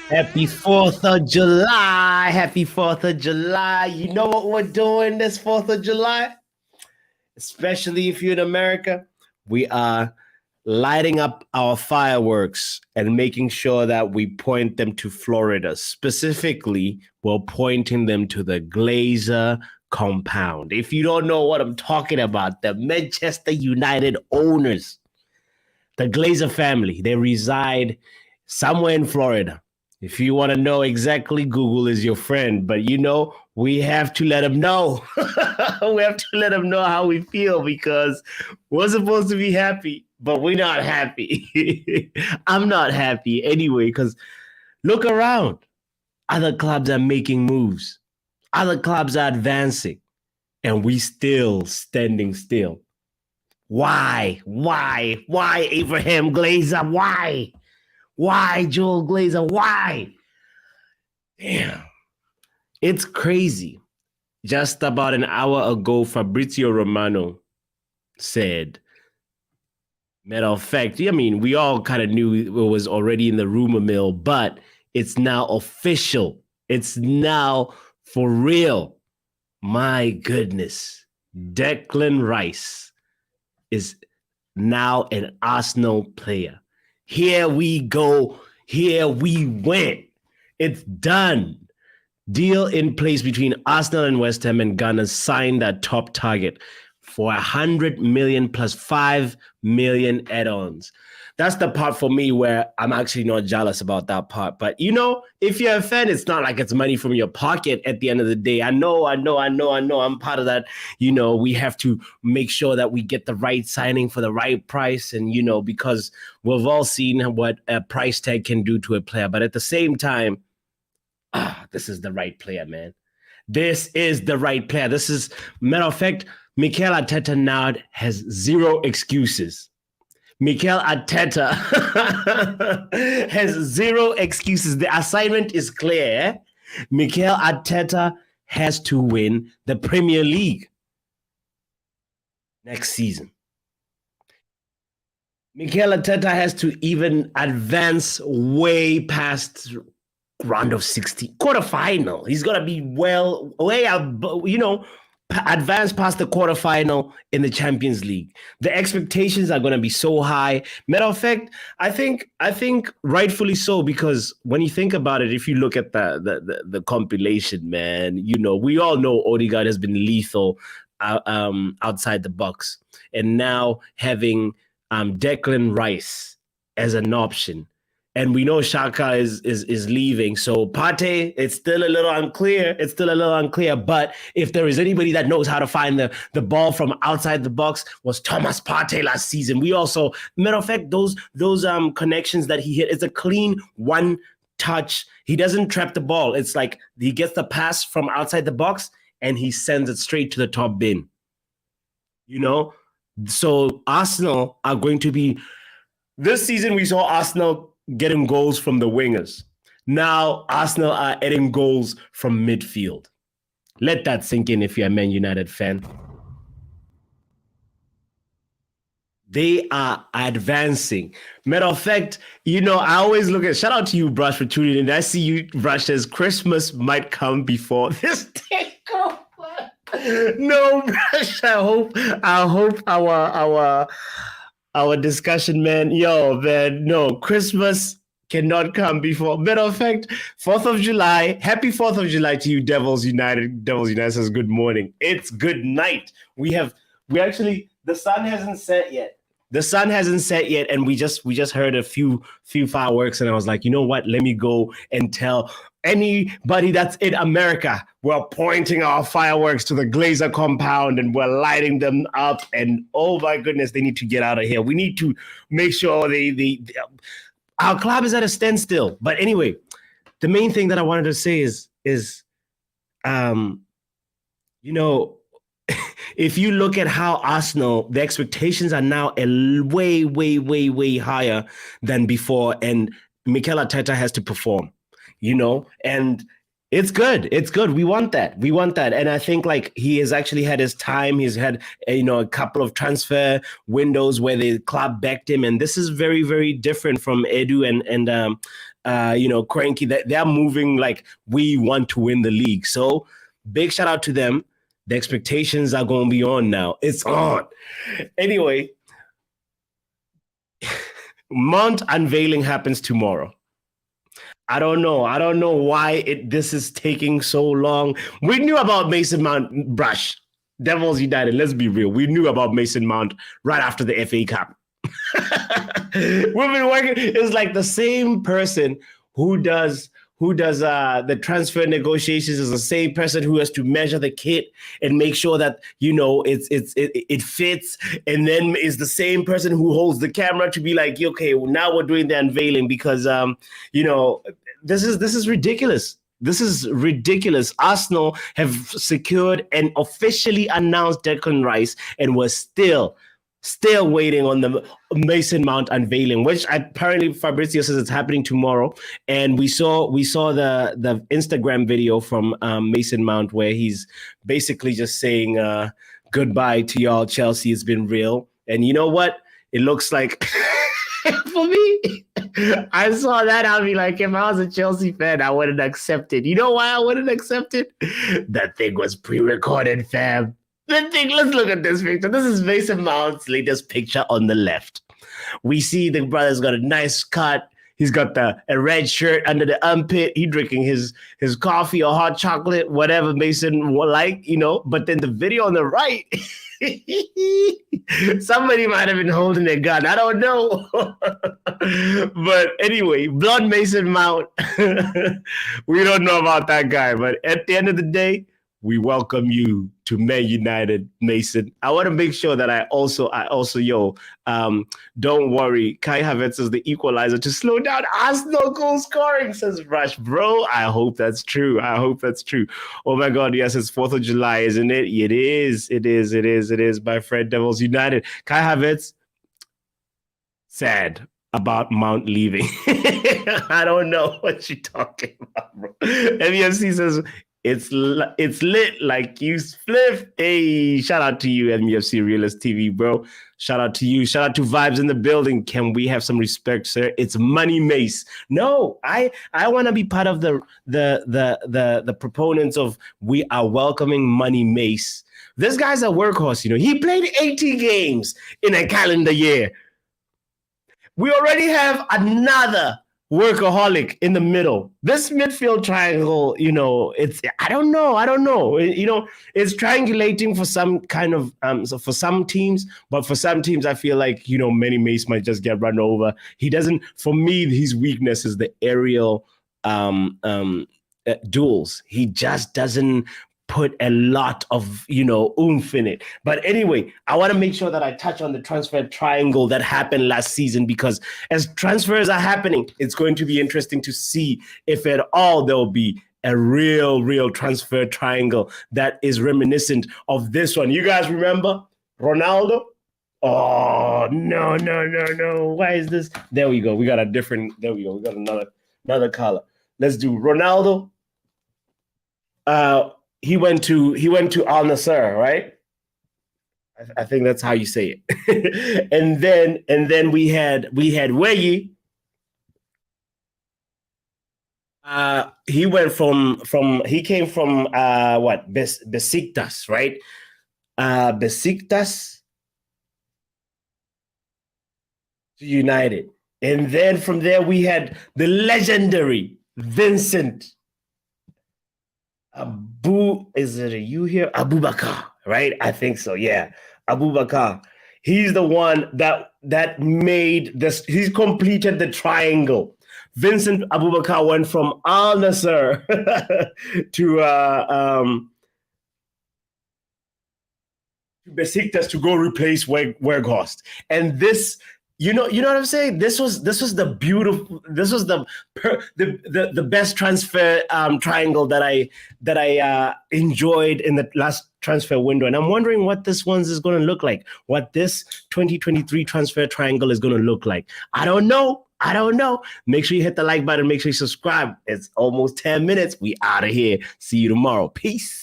Happy 4th of July. Happy 4th of July. You know what we're doing this 4th of July? Especially if you're in America, we are lighting up our fireworks and making sure that we point them to Florida. Specifically, we're pointing them to the Glazer compound. If you don't know what I'm talking about, the Manchester United owners, the Glazer family, they reside somewhere in Florida. If you want to know exactly, Google is your friend. But, we have to let them know. We have to let them know how we feel because we're supposed to be happy, but we're not happy. I'm not happy anyway because look around. Other clubs are making moves. Other clubs are advancing. And we still standing still. Why? Why, Abraham Glazer? Why? Why, Joel Glazer? Why? Damn. It's crazy. Just about an hour ago, Fabrizio Romano said, matter of fact, we all kind of knew it was already in the rumor mill, but it's now official. It's now for real. My goodness. Declan Rice is now an Arsenal player. Here we go. Here we went. It's done. Deal in place between Arsenal and West Ham, and Ghana signed that top target for 100 million plus 5 million add-ons. That's the part for me where I'm actually not jealous about that part. But, if you're a fan, it's not like it's money from your pocket at the end of the day. I know. I'm part of that. We have to make sure that we get the right signing for the right price. And, because we've all seen what a price tag can do to a player. But at the same time, this is the right player, man. This is the right player. This is, matter of fact, Mikel Arteta now has zero excuses. Mikel Arteta has zero excuses. The assignment is clear. Mikel Arteta has to win the Premier League next season. Mikel Arteta has to even advance way past round of 16, quarterfinal. He's got to be way out, advance past the quarterfinal in the Champions League. The expectations are going to be so high. Matter of fact, I think rightfully so, because when you think about it, if you look at the compilation, man, we all know Odegaard has been lethal outside the box, and now having Declan Rice as an option. And we know Xhaka is leaving. So Partey, it's still a little unclear. But if there is anybody that knows how to find the ball from outside the box, was Thomas Partey last season. We also, matter of fact, those connections that he hit, it's a clean one touch. He doesn't trap the ball. It's like he gets the pass from outside the box and he sends it straight to the top bin. So Arsenal are going to be, this season we saw Arsenal getting goals from the wingers. Now Arsenal are adding goals from midfield. Let that sink in if you're a Man United fan. They are advancing. Matter of fact, I always look at, shout out to you, Brush, for tuning in. I see you, Brush, says Christmas might come before this takeover. No, Brush, I hope our discussion, man. No, Christmas cannot come before. Matter of fact, 4th of July. Happy 4th of July to you, Devils United. Devils United says good morning. It's good night. The sun hasn't set yet. And we just heard a few fireworks, and I was like, you know what? Let me go and tell anybody that's in America, we're pointing our fireworks to the Glazer compound and we're lighting them up. And oh my goodness, they need to get out of here. We need to make sure our club is at a standstill. But anyway, the main thing that I wanted to say is if you look at how Arsenal, the expectations are now way, way, way, way higher than before, and Mikel Arteta has to perform. And It's good. It's good. We want that. We want that. And I think like he has actually had his time. He's had a couple of transfer windows where the club backed him, and this is very very different from Edu and Cranky. That they're moving like we want to win the league. So big shout out to them. The expectations are going to be on now. It's on. Anyway, Mount unveiling happens tomorrow. I don't know. I don't know why this is taking so long. We knew about Mason Mount brush. Devils United, let's be real. We knew about Mason Mount right after the FA Cup. We've been working. It's like the same person who does the transfer negotiations is the same person who has to measure the kit and make sure that it fits, and then is the same person who holds the camera to be like, okay, well, now we're doing the unveiling because this is ridiculous. This is ridiculous. Arsenal have secured and officially announced Declan Rice, and we're still waiting on the Mason Mount unveiling, which apparently Fabrizio says it's happening tomorrow. And we saw the Instagram video from Mason Mount where he's basically just saying goodbye to y'all, Chelsea. It's been real. And you know what? It looks like for me, I saw that. I'll be like, if I was a Chelsea fan, I wouldn't accept it. You know why I wouldn't accept it? That thing was pre-recorded, fam. Let's look at this picture. This is Mason Mount's latest picture on the left. We see the brother's got a nice cut. He's got a red shirt under the armpit. He drinking his coffee or hot chocolate, whatever Mason will like, But then the video on the right, somebody might have been holding a gun. I don't know. But anyway, blood Mason Mount. We don't know about that guy. But at the end of the day, we welcome you to Man United, Mason. I want to make sure that I also, don't worry. Kai Havertz is the equalizer to slow down Arsenal goal scoring, says Rush. Bro, I hope that's true. Oh my God, yes, it's 4th of July, isn't it? It is, my friend, Devils United. Kai Havertz, sad about Mount leaving. I don't know what you're talking about, bro. MFC says, it's lit like you spliff. Hey, shout out to you, MFC Realist TV, bro. Shout out to you. Shout out to Vibes in the building. Can we have some respect, sir? It's Money Mace. No, I want to be part of the proponents of we are welcoming Money Mace. This guy's a workhorse, He played 80 games in a calendar year. We already have another workaholic in the middle. This midfield triangle, it's I don't know. It's triangulating for some kind of so for some teams, but for some teams, I feel like Manny Mace might just get run over. He doesn't. For me, his weakness is the aerial duels. He just doesn't put a lot of oomph in it. But anyway, I want to make sure that I touch on the transfer triangle that happened last season, because as transfers are happening, it's going to be interesting to see if at all there'll be a real transfer triangle that is reminiscent of this one. You guys remember Ronaldo? Oh, no. Why is this? There we go. We got another color. Let's do Ronaldo. He went to Al Nassr, right? I think that's how you say it. and then we had Weyi. He came from Besiktas, right? Besiktas to United. And then from there we had the legendary Vincent Abubakar, right? I think so. Yeah. Abubakar. He's the one that made this. He's completed the triangle. Vincent Abubakar went from Al Nassr to Besiktas to go replace Weghorst. And this, you know what I'm saying? This was the best transfer triangle that I enjoyed in the last transfer window. And I'm wondering what this one's is going to look like, what this 2023 transfer triangle is going to look like. I don't know. I don't know. Make sure you hit the like button. Make sure you subscribe. It's almost 10 minutes. We out of here. See you tomorrow. Peace.